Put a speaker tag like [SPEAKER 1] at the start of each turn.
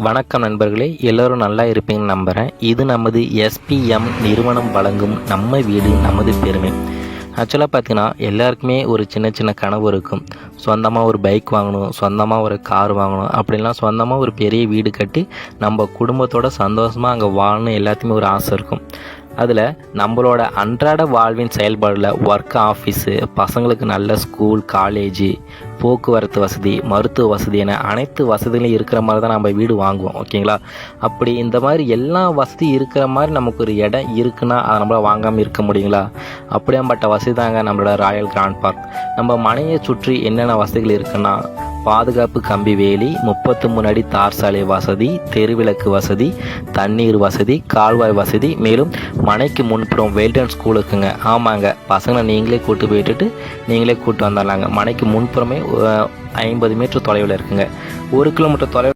[SPEAKER 1] வணக்கம் நண்பர்களே, எல்லோரும் நல்லா இருப்பீங்கன்னு நம்புகிறேன். இது நமது எஸ்பிஎம் நிறுவனம் வழங்கும் நம்ம வீடு நமது பெருமை. ஆக்சுவலாக பார்த்தீங்கன்னா எல்லாருக்குமே ஒரு சின்ன சின்ன கனவு இருக்கும். சொந்தமாக ஒரு பைக் வாங்கணும், சொந்தமாக ஒரு கார் வாங்கணும், அப்படின்லாம் சொந்தமாக ஒரு பெரிய வீடு கட்டி நம்ம குடும்பத்தோட சந்தோஷமாக அங்கே வாழணும் எல்லாத்தையுமே ஒரு ஆசை இருக்கும். அதில் நம்மளோட அன்றாட வாழ்வின் செயல்பாடில் ஒர்க், ஆஃபீஸு, பசங்களுக்கு நல்ல ஸ்கூல், காலேஜு, போக்குவரத்து வசதி, மருத்துவ வசதி என அனைத்து வசதிகளும் இருக்கிற மாதிரி தான் நம்ம வீடு வாங்குவோம். ஓகேங்களா? அப்படி இந்த மாதிரி எல்லா வசதி இருக்கிற மாதிரி நமக்கு ஒரு இடம் இருக்குன்னா அதை நம்மளால் வாங்காமல் இருக்க முடியுங்களா? அப்படியாப்பட்ட வசதி தாங்க நம்மளோட ராயல் கிராண்ட் பார்க். நம்ம மனையை சுற்றி என்னென்ன வசதிகள் இருக்குன்னா, பாதுகாப்பு கம்பி வேலி, 33 அடி தார் சாலை வசதி, தெருவிளக்கு வசதி, தண்ணீர் வசதி, கால்வாய் வசதி, மேலும் மனைக்கு முன்புறம் வெல்டன் ஸ்கூல் இருக்குங்க. ஆமாங்க, பசங்களை நீங்களே கூட்டு போயிட்டு நீங்களே கூட்டு வந்துடலாங்க. மனைக்கு முன்புறமே 50 மீட்டர் தொலைவில் இருக்குங்க. 1 கிலோமீட்டர் தொலைவில்